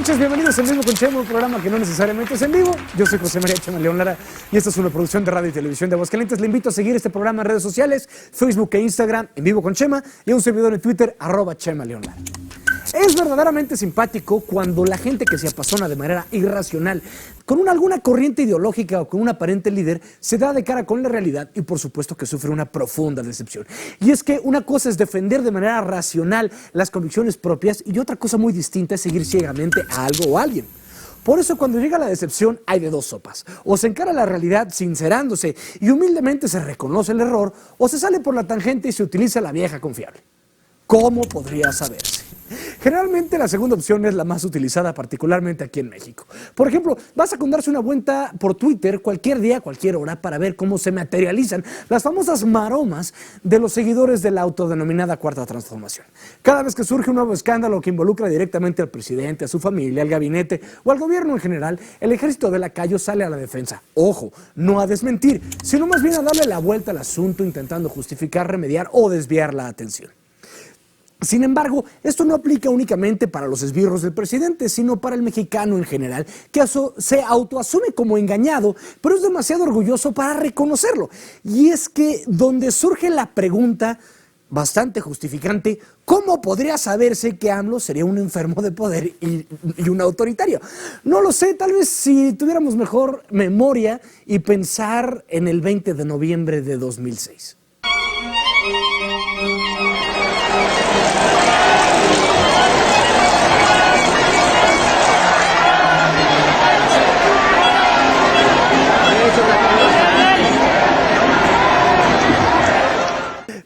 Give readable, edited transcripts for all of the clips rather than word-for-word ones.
noches, bienvenidos en Vivo con Chema, un programa que no necesariamente es en vivo. Yo soy José María Chema León Lara y esta es una producción de radio y televisión de Aguascalientes. Le invito a seguir este programa en redes sociales, Facebook e Instagram, en Vivo con Chema, y a un servidor en Twitter, @Chema León Lara. Es verdaderamente simpático cuando la gente que se apasiona de manera irracional con alguna corriente ideológica o con un aparente líder se da de cara con la realidad y por supuesto que sufre una profunda decepción. Y es que una cosa es defender de manera racional las convicciones propias y otra cosa muy distinta es seguir ciegamente a algo o a alguien. Por eso cuando llega la decepción hay de dos sopas. O se encara la realidad sincerándose y humildemente se reconoce el error, o se sale por la tangente y se utiliza la vieja confiable. ¿Cómo podría saberse? Generalmente la segunda opción es la más utilizada, particularmente aquí en México. Por ejemplo, basta con darse una vuelta por Twitter cualquier día, cualquier hora, para ver cómo se materializan las famosas maromas de los seguidores de la autodenominada Cuarta Transformación. Cada vez que surge un nuevo escándalo que involucra directamente al presidente, a su familia, al gabinete o al gobierno en general, el ejército de lacayo sale a la defensa. Ojo, no a desmentir, sino más bien a darle la vuelta al asunto intentando justificar, remediar o desviar la atención. Sin embargo, esto no aplica únicamente para los esbirros del presidente, sino para el mexicano en general, que se autoasume como engañado, pero es demasiado orgulloso para reconocerlo. Y es que donde surge la pregunta, bastante justificante, ¿cómo podría saberse que AMLO sería un enfermo de poder y un autoritario? No lo sé, tal vez si tuviéramos mejor memoria y pensar en el 20 de noviembre de 2006.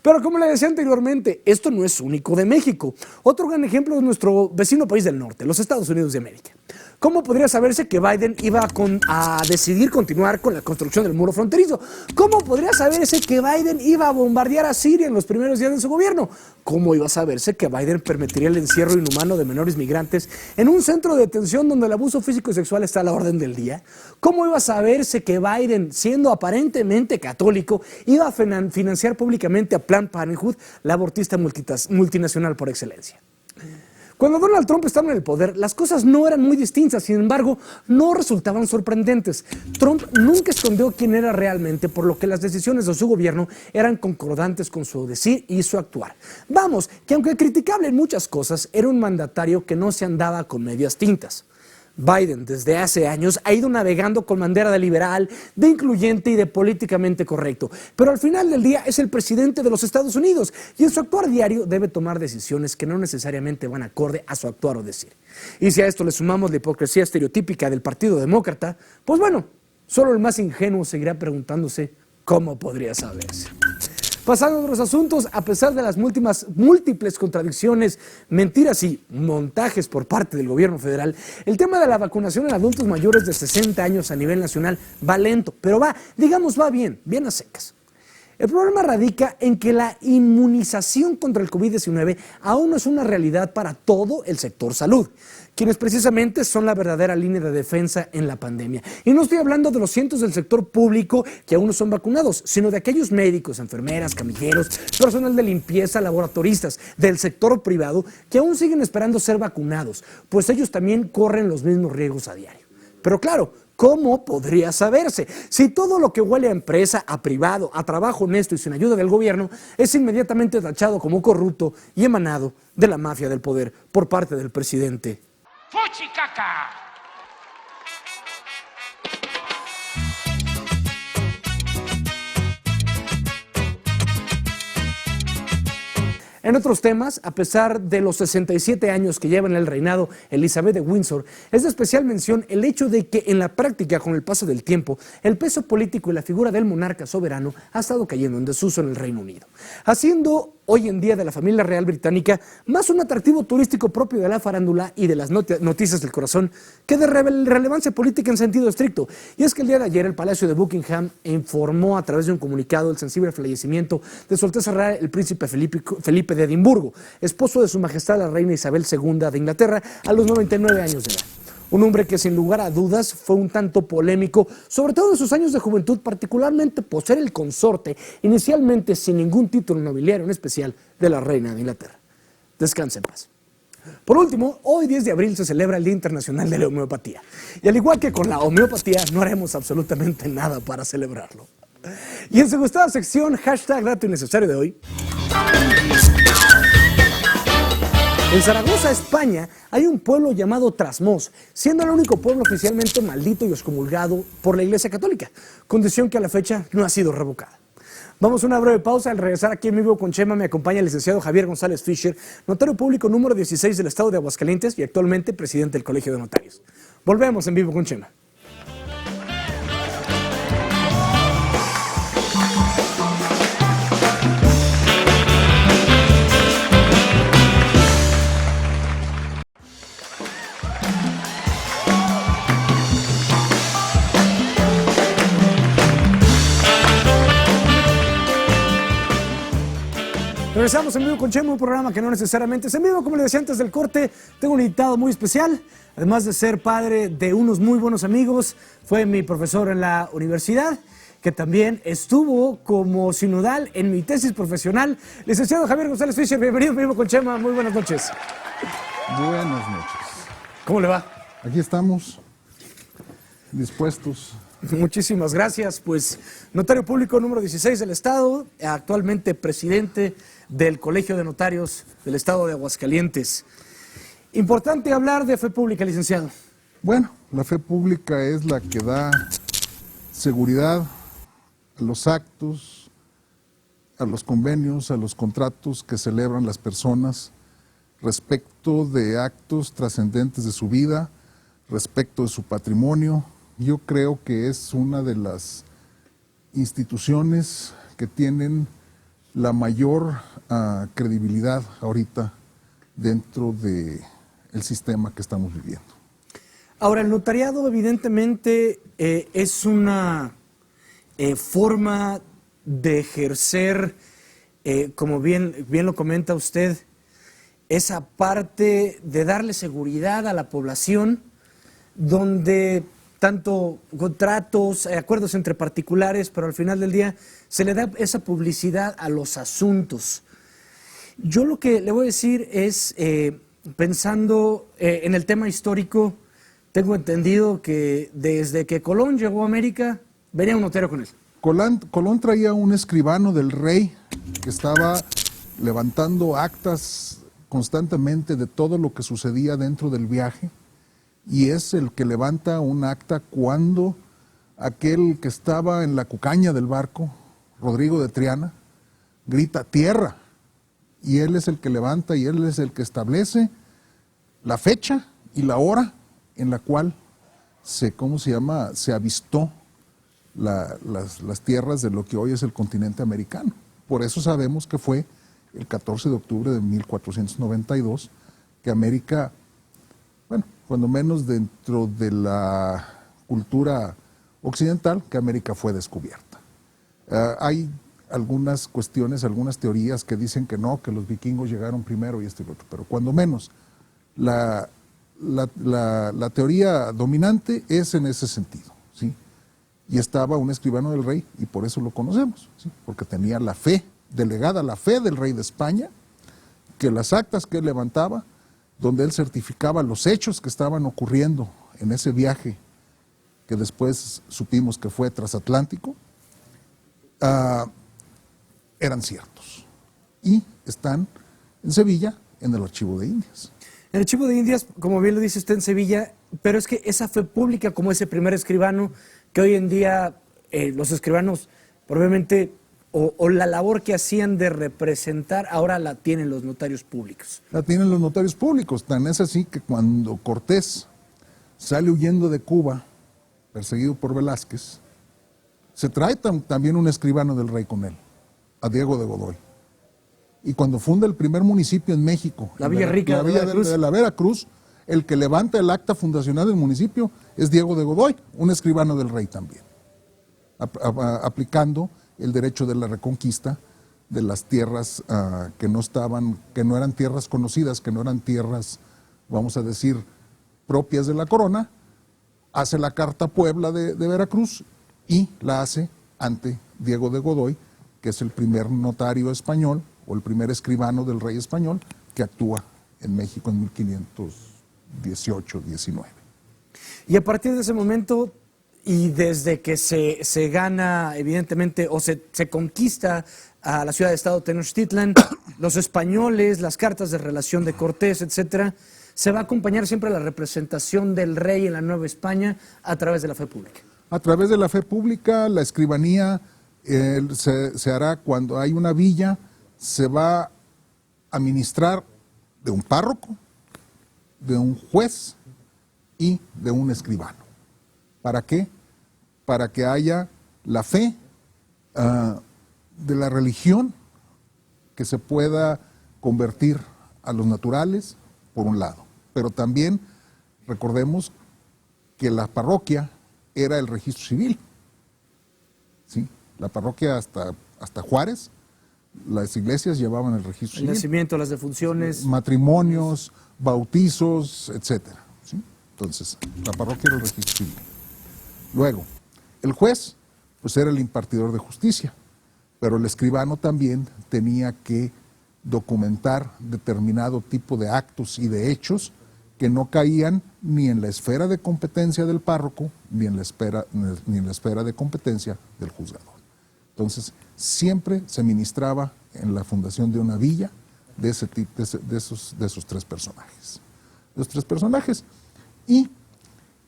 Pero como le decía anteriormente, esto no es único de México. Otro gran ejemplo es nuestro vecino país del norte, los Estados Unidos de América. ¿Cómo podría saberse que Biden iba a decidir continuar con la construcción del muro fronterizo? ¿Cómo podría saberse que Biden iba a bombardear a Siria en los primeros días de su gobierno? ¿Cómo iba a saberse que Biden permitiría el encierro inhumano de menores migrantes en un centro de detención donde el abuso físico y sexual está a la orden del día? ¿Cómo iba a saberse que Biden, siendo aparentemente católico, iba a financiar públicamente a Planned Parenthood, la abortista multinacional por excelencia? Cuando Donald Trump estaba en el poder, las cosas no eran muy distintas, sin embargo, no resultaban sorprendentes. Trump nunca escondió quién era realmente, por lo que las decisiones de su gobierno eran concordantes con su decir y su actuar. Vamos, que aunque criticable en muchas cosas, era un mandatario que no se andaba con medias tintas. Biden, desde hace años, ha ido navegando con bandera de liberal, de incluyente y de políticamente correcto. Pero al final del día es el presidente de los Estados Unidos y en su actuar diario debe tomar decisiones que no necesariamente van acorde a su actuar o decir. Y si a esto le sumamos la hipocresía estereotípica del Partido Demócrata, pues bueno, solo el más ingenuo seguirá preguntándose cómo podría saberse. Pasando a otros asuntos, a pesar de las múltiples contradicciones, mentiras y montajes por parte del gobierno federal, el tema de la vacunación en adultos mayores de 60 años a nivel nacional va lento, pero va bien a secas. El problema radica en que la inmunización contra el COVID-19 aún no es una realidad para todo el sector salud, quienes precisamente son la verdadera línea de defensa en la pandemia. Y no estoy hablando de los cientos del sector público que aún no son vacunados, sino de aquellos médicos, enfermeras, camilleros, personal de limpieza, laboratoristas del sector privado que aún siguen esperando ser vacunados, pues ellos también corren los mismos riesgos a diario. Pero claro, ¿cómo podría saberse? Si todo lo que huele a empresa, a privado, a trabajo honesto y sin ayuda del gobierno es inmediatamente tachado como corrupto y emanado de la mafia del poder por parte del presidente. ¡Fuchicaca! En otros temas, a pesar de los 67 años que lleva en el reinado Elizabeth de Windsor, es de especial mención el hecho de que en la práctica, con el paso del tiempo, el peso político y la figura del monarca soberano ha estado cayendo en desuso en el Reino Unido, haciendo hoy en día de la familia real británica más un atractivo turístico propio de la farándula y de las noticias del corazón que de relevancia política en sentido estricto. Y es que el día de ayer el Palacio de Buckingham informó a través de un comunicado el sensible fallecimiento de Su Alteza Real el príncipe Felipe de Edimburgo, esposo de Su Majestad la Reina Isabel II de Inglaterra, a los 99 años de edad. Un hombre que sin lugar a dudas fue un tanto polémico, sobre todo en sus años de juventud, particularmente por ser el consorte, inicialmente sin ningún título nobiliario en especial, de la Reina de Inglaterra. Descanse en paz. Por último, hoy 10 de abril se celebra el Día Internacional de la Homeopatía. Y al igual que con la homeopatía, no haremos absolutamente nada para celebrarlo. Y en su gustada sección, hashtag dato innecesario de hoy. En Zaragoza, España, hay un pueblo llamado Trasmoz, siendo el único pueblo oficialmente maldito y excomulgado por la Iglesia Católica, condición que a la fecha no ha sido revocada. Vamos a una breve pausa. Al regresar aquí en Vivo con Chema me acompaña el licenciado Javier González Fischer, notario público número 16 del estado de Aguascalientes y actualmente presidente del Colegio de Notarios. Volvemos en Vivo con Chema. Regresamos en Vivo con Chema, un programa que no necesariamente es en vivo, como le decía antes del corte. Tengo un invitado muy especial, además de ser padre de unos muy buenos amigos, fue mi profesor en la universidad, que también estuvo como sinodal en mi tesis profesional. Licenciado Javier González Fischer, bienvenido a Vivo con Chema, muy buenas noches. Buenas noches. ¿Cómo le va? Aquí estamos, dispuestos. Muchísimas gracias. Pues notario público número 16 del estado, actualmente presidente del Colegio de Notarios del estado de Aguascalientes. Importante hablar de fe pública, licenciado. Bueno, la fe pública es la que da seguridad a los actos, a los convenios, a los contratos que celebran las personas respecto de actos trascendentes de su vida, respecto de su patrimonio. Yo creo que es una de las instituciones que tienen la mayor credibilidad ahorita dentro del sistema que estamos viviendo. Ahora, el notariado evidentemente es una forma de ejercer, como bien lo comenta usted, esa parte de darle seguridad a la población, donde tanto contratos, acuerdos entre particulares, pero al final del día se le da esa publicidad a los asuntos. Yo lo que le voy a decir es, pensando en el tema histórico, tengo entendido que desde que Colón llegó a América, venía un notario con él. Colón traía un escribano del rey que estaba levantando actas constantemente de todo lo que sucedía dentro del viaje, y es el que levanta un acta cuando aquel que estaba en la cucaña del barco, Rodrigo de Triana, grita tierra, y él es el que levanta y él es el que establece la fecha y la hora en la cual se avistó las tierras de lo que hoy es el continente americano. Por eso sabemos que fue el 14 de octubre de 1492 que América, bueno, cuando menos dentro de la cultura occidental, que América fue descubierta. Hay algunas cuestiones, algunas teorías que dicen que no, que los vikingos llegaron primero y esto y lo otro, pero cuando menos la teoría dominante es en ese sentido, ¿sí? Y estaba un escribano del rey, y por eso lo conocemos, ¿sí? Porque tenía la fe, delegada la fe del rey de España, que las actas que él levantaba, donde él certificaba los hechos que estaban ocurriendo en ese viaje, que después supimos que fue transatlántico, eran ciertos. Y están en Sevilla, en el Archivo de Indias. El Archivo de Indias, como bien lo dice usted, en Sevilla, pero es que esa fe pública, como ese primer escribano, que hoy en día los escribanos probablemente, o la labor que hacían de representar, ahora la tienen los notarios públicos. La tienen los notarios públicos, tan es así que cuando Cortés sale huyendo de Cuba, perseguido por Velázquez, se trae también un escribano del rey con él, a Diego de Godoy. Y cuando funda el primer municipio en México, la Villa Rica de la Veracruz, el que levanta el acta fundacional del municipio es Diego de Godoy, un escribano del rey también, aplicando el derecho de la reconquista de las tierras que no eran tierras conocidas, que no eran tierras, vamos a decir, propias de la corona. Hace la Carta Puebla de Veracruz y la hace ante Diego de Godoy, que es el primer notario español o el primer escribano del rey español que actúa en México en 1518-19. Y a partir de ese momento, y desde que se gana, evidentemente, o se conquista a la ciudad de Estado Tenochtitlan, los españoles, las cartas de relación de Cortés, etcétera, se va a acompañar siempre la representación del rey en la Nueva España a través de la fe pública. A través de la fe pública, la escribanía se hará cuando hay una villa, se va a ministrar de un párroco, de un juez y de un escribano. ¿Para qué? Para que haya la fe de la religión que se pueda convertir a los naturales, por un lado. Pero también recordemos que la parroquia era el registro civil. ¿Sí? La parroquia hasta Juárez, las iglesias llevaban el registro civil. El nacimiento, las defunciones. Matrimonios, bautizos, etcétera. ¿Sí? Entonces, la parroquia era el registro civil. Luego, el juez, pues era el impartidor de justicia, pero el escribano también tenía que documentar determinado tipo de actos y de hechos que no caían ni en la esfera de competencia del párroco, ni en la esfera de competencia del juzgador. Entonces, siempre se ministraba en la fundación de una villa de esos tres personajes. Los tres personajes. Y,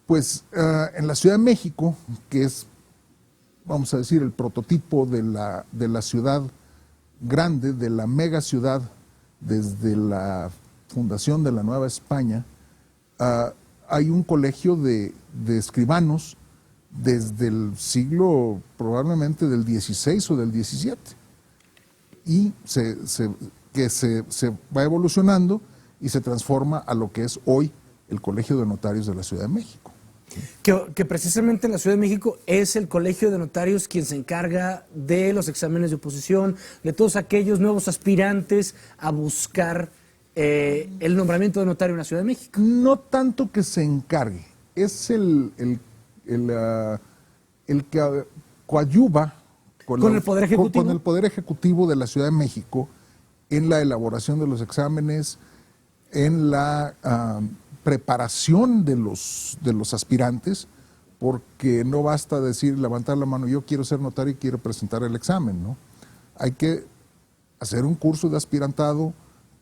pues, en la Ciudad de México, que es, vamos a decir, el prototipo de la ciudad grande, de la mega ciudad, desde la fundación de la Nueva España, hay un colegio de escribanos desde el siglo probablemente del XVI o del XVII, y que se va evolucionando y se transforma a lo que es hoy el Colegio de Notarios de la Ciudad de México. Que precisamente en la Ciudad de México es el Colegio de Notarios quien se encarga de los exámenes de oposición, de todos aquellos nuevos aspirantes a buscar el nombramiento de notario en la Ciudad de México. No tanto que se encargue, es el que coadyuva con el Poder Ejecutivo. Con el Poder Ejecutivo de la Ciudad de México en la elaboración de los exámenes, en la preparación de los aspirantes, porque no basta decir, levantar la mano, yo quiero ser notario y quiero presentar el examen, ¿no? Hay que hacer un curso de aspirantado,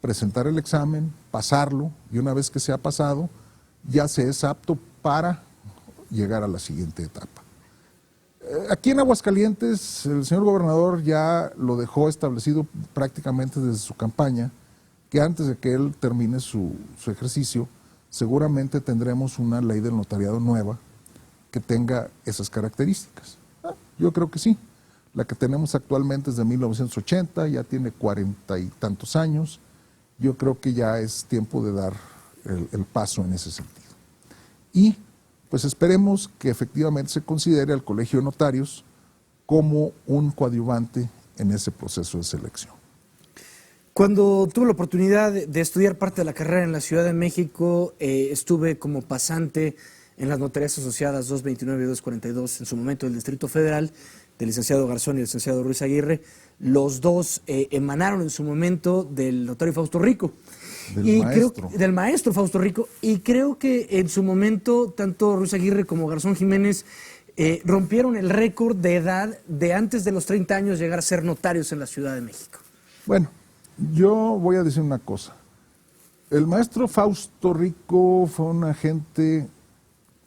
presentar el examen, pasarlo, y una vez que se ha pasado, ya se es apto para llegar a la siguiente etapa. Aquí en Aguascalientes, el señor gobernador ya lo dejó establecido prácticamente desde su campaña, que antes de que él termine su ejercicio, seguramente tendremos una ley del notariado nueva que tenga esas características. Yo creo que sí. La que tenemos actualmente es de 1980, ya tiene 40 y tantos años. Yo creo que ya es tiempo de dar el paso en ese sentido. Y pues esperemos que efectivamente se considere al Colegio de Notarios como un coadyuvante en ese proceso de selección. Cuando tuve la oportunidad de estudiar parte de la carrera en la Ciudad de México, estuve como pasante en las notarías asociadas 229 y 242, en su momento del Distrito Federal, del licenciado Garzón y del licenciado Ruiz Aguirre. Los dos emanaron en su momento del notario Fausto Rico. Del maestro Fausto Rico. Y creo que en su momento, tanto Ruiz Aguirre como Garzón Jiménez rompieron el récord de edad de antes de los 30 años llegar a ser notarios en la Ciudad de México. Bueno, yo voy a decir una cosa. El maestro Fausto Rico fue un agente,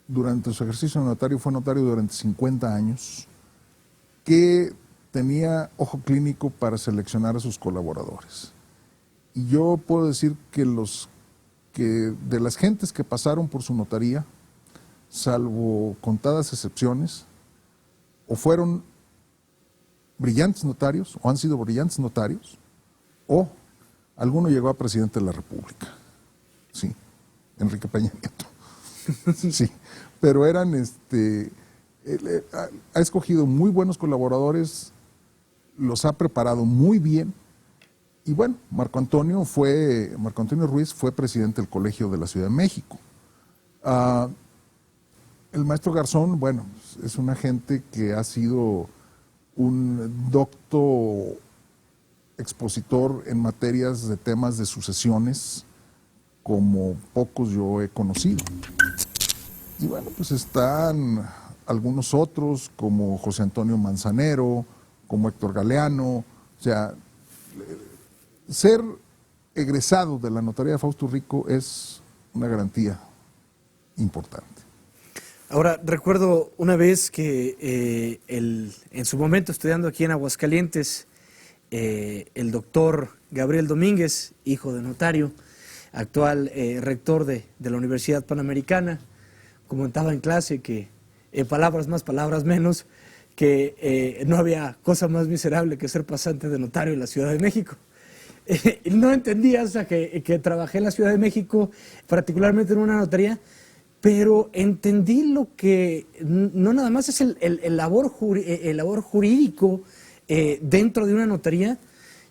durante su ejercicio de notario, fue notario durante 50 años, que tenía ojo clínico para seleccionar a sus colaboradores. Y yo puedo decir que de las gentes que pasaron por su notaría, salvo contadas excepciones, o fueron brillantes notarios, o han sido brillantes notarios, o alguno llegó a presidente de la República. Sí, Enrique Peña Nieto. Sí, pero eran, ha escogido muy buenos colaboradores, los ha preparado muy bien. Y bueno, Marco Antonio Ruiz fue presidente del Colegio de la Ciudad de México. El maestro Garzón, bueno, es un agente que ha sido un docto expositor en materias de temas de sucesiones, como pocos yo he conocido. Y bueno, pues están algunos otros, como José Antonio Manzanero, como Héctor Galeano. O sea, ser egresado de la notaría de Fausto Rico es una garantía importante. Ahora, recuerdo una vez que en su momento, estudiando aquí en Aguascalientes, el doctor Gabriel Domínguez, hijo de notario, actual rector de la Universidad Panamericana, comentaba en clase que, palabras más, palabras menos, que no había cosa más miserable que ser pasante de notario en la Ciudad de México. No entendía hasta que trabajé en la Ciudad de México, particularmente en una notaría, pero entendí lo que no nada más es el labor jurídico dentro de una notaría,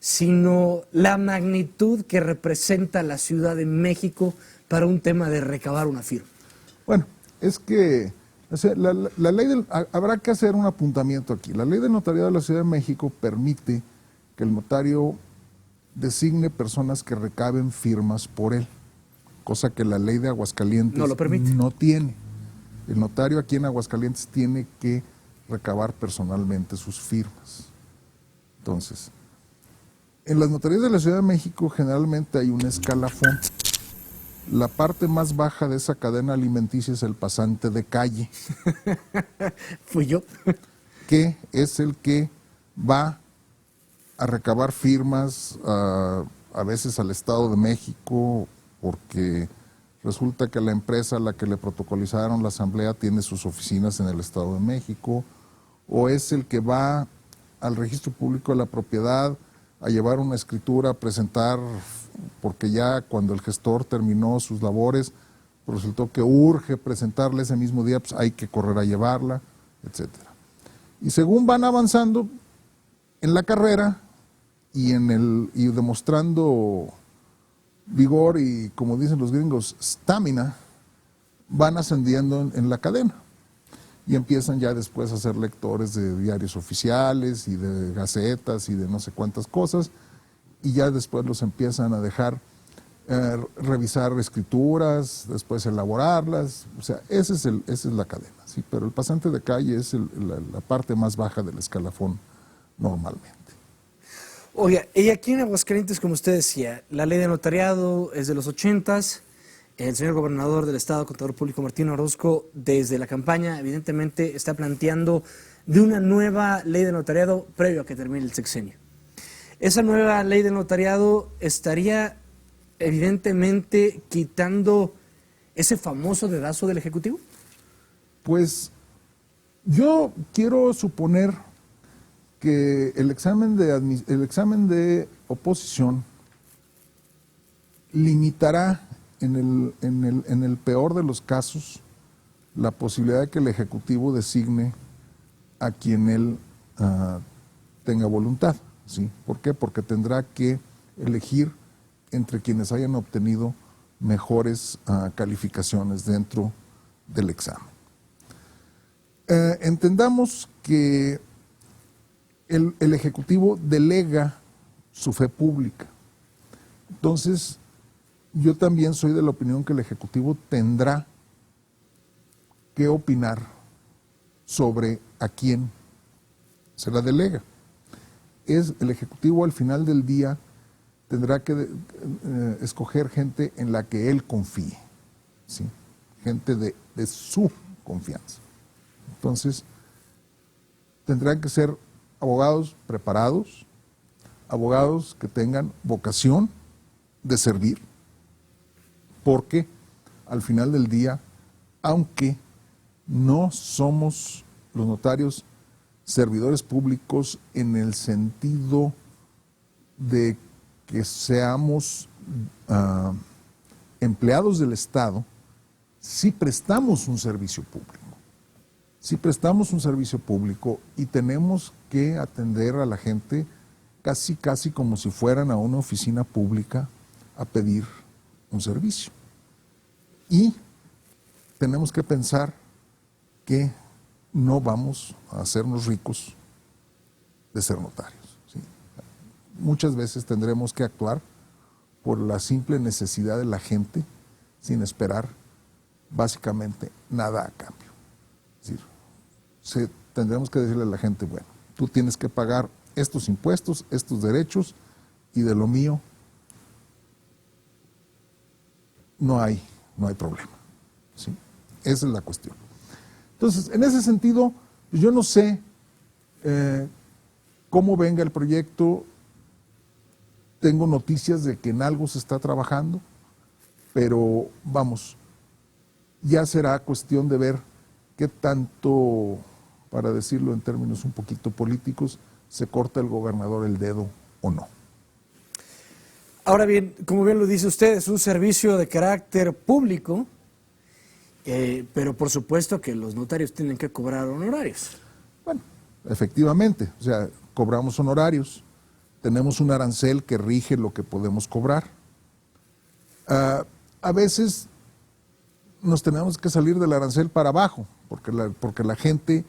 sino la magnitud que representa la Ciudad de México para un tema de recabar una firma. Bueno, es que o sea, la ley habrá que hacer un apuntamiento aquí. La ley del notariado de la Ciudad de México permite que el notario designe personas que recaben firmas por él, cosa que la ley de Aguascalientes no lo permite. No tiene. El notario aquí en Aguascalientes tiene que recabar personalmente sus firmas. Entonces, en las notarías de la Ciudad de México generalmente hay un escalafón. La parte más baja de esa cadena alimenticia es el pasante de calle. Fui yo. Que es el que va a recabar firmas a veces al Estado de México, porque resulta que la empresa a la que le protocolizaron la asamblea tiene sus oficinas en el Estado de México, o es el que va al registro público de la propiedad a llevar una escritura, a presentar, porque ya cuando el gestor terminó sus labores, pues resultó que urge presentarle ese mismo día, pues hay que correr a llevarla, etcétera. Y según van avanzando en la carrera y demostrando vigor y, como dicen los gringos, stamina, van ascendiendo en la cadena y empiezan ya después a ser lectores de diarios oficiales y de gacetas y de no sé cuántas cosas, y ya después los empiezan a dejar revisar escrituras, después elaborarlas. O sea, esa es la cadena, ¿sí? Pero el pasante de calle es la parte más baja del escalafón normalmente. Oiga, y aquí en Aguascalientes, como usted decía, la ley de notariado es de los 80s. El señor gobernador del estado, contador público Martín Orozco, desde la campaña, evidentemente, está planteando de una nueva ley de notariado previo a que termine el sexenio. Esa nueva ley de notariado estaría, evidentemente, quitando ese famoso dedazo del Ejecutivo. Pues yo quiero suponer que el examen de oposición limitará en el peor de los casos la posibilidad de que el Ejecutivo designe a quien él tenga voluntad, ¿sí? ¿Por qué? Porque tendrá que elegir entre quienes hayan obtenido mejores calificaciones dentro del examen. Entendamos que el Ejecutivo delega su fe pública. Entonces, yo también soy de la opinión que el Ejecutivo tendrá que opinar sobre a quién se la delega. El Ejecutivo al final del día tendrá que escoger gente en la que él confíe, ¿sí? Gente de su confianza. Entonces, tendrán que ser abogados preparados, abogados que tengan vocación de servir, porque al final del día, aunque no somos los notarios servidores públicos en el sentido de que seamos empleados del Estado, sí prestamos un servicio público. Sí prestamos un servicio público y tenemos que atender a la gente casi como si fueran a una oficina pública a pedir un servicio. Y tenemos que pensar que no vamos a hacernos ricos de ser notarios, ¿sí? Muchas veces tendremos que actuar por la simple necesidad de la gente sin esperar básicamente nada a cambio. Es decir, tendremos que decirle a la gente, bueno, tú tienes que pagar estos impuestos, estos derechos, y de lo mío no hay problema. ¿Sí? Esa es la cuestión. Entonces, en ese sentido, yo no sé cómo venga el proyecto. Tengo noticias de que en algo se está trabajando, pero vamos, ya será cuestión de ver qué tanto, para decirlo en términos un poquito políticos, se corta el gobernador el dedo o no. Ahora bien, como bien lo dice usted, es un servicio de carácter público, pero por supuesto que los notarios tienen que cobrar honorarios. Bueno, efectivamente, o sea, cobramos honorarios, tenemos un arancel que rige lo que podemos cobrar. A veces nos tenemos que salir del arancel para abajo, porque la gente,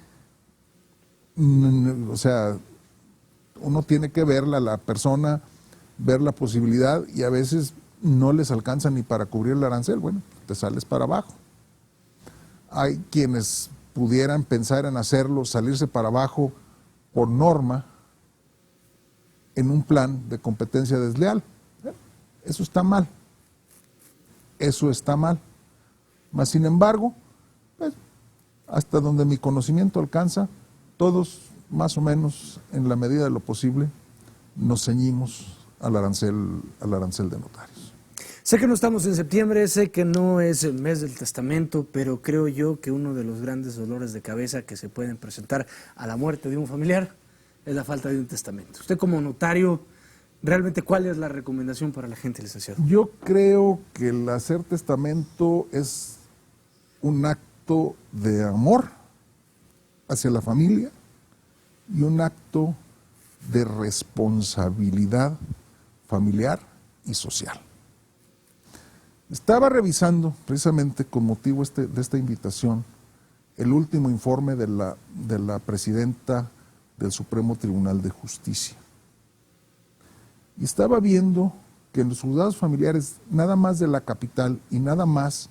o sea, uno tiene que verla, la persona, ver la posibilidad, y a veces no les alcanza ni para cubrir el arancel. Bueno, te sales para abajo. Hay quienes pudieran pensar en hacerlo, salirse para abajo por norma, en un plan de competencia desleal. Eso está mal. Eso está mal. Mas, sin embargo, pues, hasta donde mi conocimiento alcanza, todos, más o menos, en la medida de lo posible, nos ceñimos al arancel de notarios. Sé que no estamos en septiembre, sé que no es el mes del testamento, pero creo yo que uno de los grandes dolores de cabeza que se pueden presentar a la muerte de un familiar es la falta de un testamento. Usted como notario, realmente, ¿cuál es la recomendación para la gente, licenciado? Yo creo que el hacer testamento es un acto de amor hacia la familia y un acto de responsabilidad familiar y social. Estaba revisando, precisamente con motivo de esta invitación, el último informe de la presidenta del Supremo Tribunal de Justicia. Y estaba viendo que en los juzgados familiares, nada más de la capital y nada más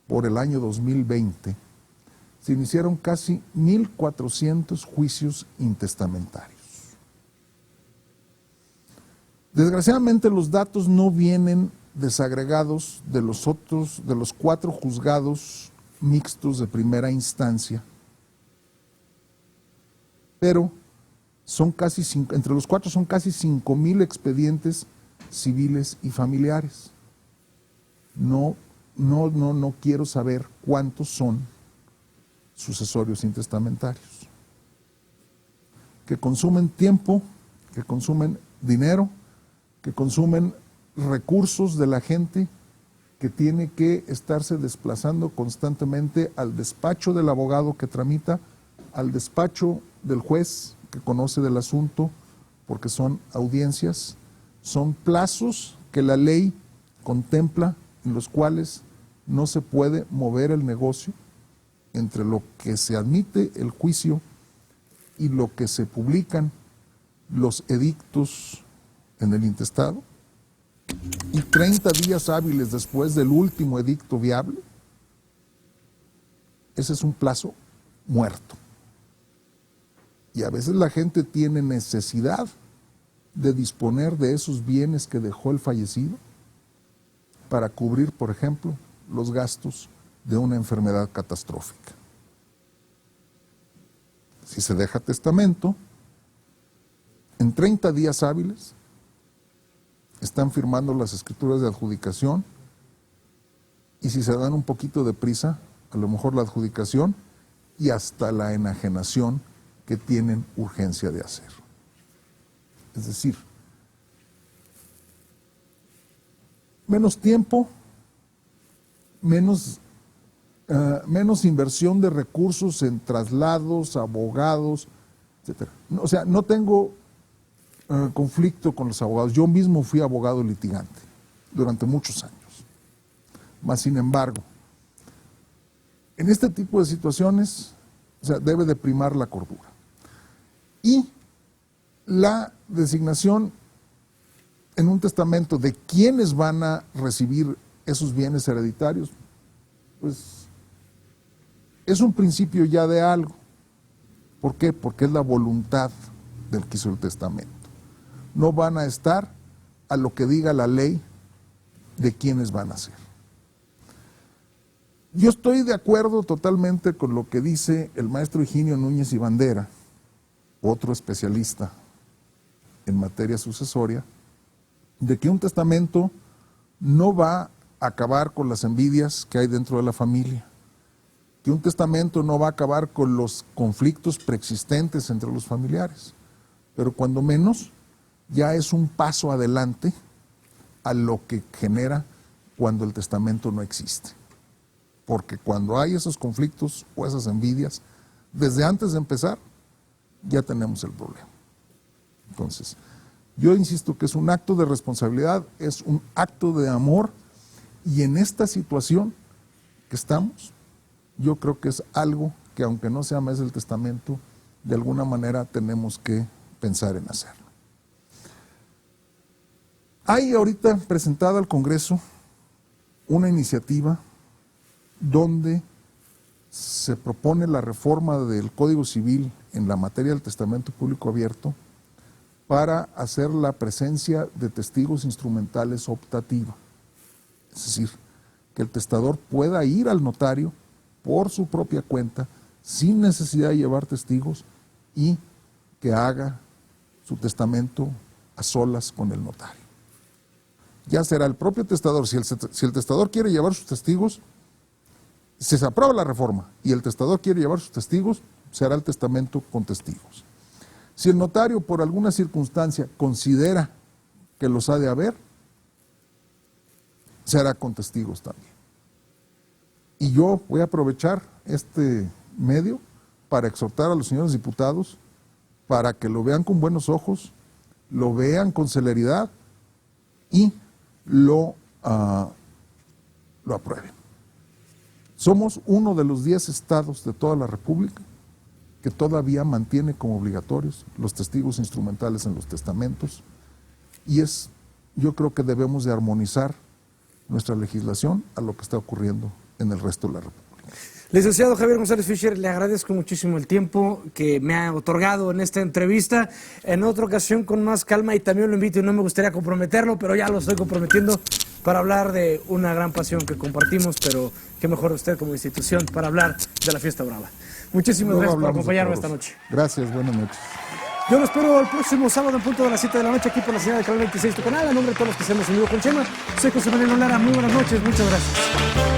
por el año 2020, se iniciaron casi 1,400 juicios intestamentarios. Desgraciadamente, los datos no vienen desagregados de los 4 juzgados mixtos de primera instancia, pero entre los 4 son casi 5,000 expedientes civiles y familiares. No quiero saber cuántos son sucesorios intestamentarios, que consumen tiempo, que consumen dinero, que consumen recursos de la gente, que tiene que estarse desplazando constantemente al despacho del abogado que tramita, al despacho del juez que conoce del asunto, porque son audiencias, son plazos que la ley contempla, en los cuales no se puede mover el negocio entre lo que se admite el juicio y lo que se publican los edictos en el intestado, y 30 días hábiles después del último edicto viable. Ese es un plazo muerto. Y a veces la gente tiene necesidad de disponer de esos bienes que dejó el fallecido para cubrir, por ejemplo, los gastos de una enfermedad catastrófica. Si se deja testamento, en 30 días hábiles están firmando las escrituras de adjudicación, y si se dan un poquito de prisa, a lo mejor la adjudicación y hasta la enajenación que tienen urgencia de hacer. Es decir, menos tiempo, menos inversión de recursos en traslados, abogados, etc. O sea, no tengo conflicto con los abogados. Yo mismo fui abogado litigante durante muchos años. Mas, sin embargo, en este tipo de situaciones, o sea, debe de primar la cordura. Y la designación en un testamento de quiénes van a recibir esos bienes hereditarios, pues es un principio ya de algo. ¿Por qué? Porque es la voluntad del que hizo el testamento. No van a estar a lo que diga la ley de quiénes van a ser. Yo estoy de acuerdo totalmente con lo que dice el maestro Higinio Núñez y Bandera, otro especialista en materia sucesoria, de que un testamento no va a acabar con las envidias que hay dentro de la familia, que un testamento no va a acabar con los conflictos preexistentes entre los familiares, pero cuando menos ya es un paso adelante a lo que genera cuando el testamento no existe. Porque cuando hay esos conflictos o esas envidias, desde antes de empezar, ya tenemos el problema. Entonces, yo insisto que es un acto de responsabilidad, es un acto de amor, y en esta situación que estamos, yo creo que es algo que, aunque no sea mes del testamento, de alguna manera tenemos que pensar en hacerlo. Hay ahorita presentada al Congreso una iniciativa donde se propone la reforma del Código Civil en la materia del testamento público abierto para hacer la presencia de testigos instrumentales optativa. Es decir, que el testador pueda ir al notario por su propia cuenta, sin necesidad de llevar testigos, y que haga su testamento a solas con el notario. Ya será el propio testador, si el testador quiere llevar sus testigos, si se aprueba la reforma y el testador quiere llevar sus testigos, se hará el testamento con testigos. Si el notario por alguna circunstancia considera que los ha de haber, se hará con testigos también. Y yo voy a aprovechar este medio para exhortar a los señores diputados para que lo vean con buenos ojos, lo vean con celeridad y lo aprueben. Somos uno de los 10 estados de toda la República que todavía mantiene como obligatorios los testigos instrumentales en los testamentos, y yo creo que debemos de armonizar nuestra legislación a lo que está ocurriendo en el resto de la República. Licenciado Javier González Fischer, le agradezco muchísimo el tiempo que me ha otorgado en esta entrevista. En otra ocasión con más calma, y también lo invito, y no me gustaría comprometerlo, pero ya lo estoy comprometiendo, para hablar de una gran pasión que compartimos, pero qué mejor usted como institución para hablar de la Fiesta Brava. Muchísimas gracias por acompañarme esta noche. Gracias, buenas noches. Yo lo espero el próximo sábado en punto de las 7 de la noche aquí por la señal de Canal 26 tu canal. A nombre de todos los que se hemos unido con Chema, soy José Manuel Lara. Muy buenas noches, muchas gracias.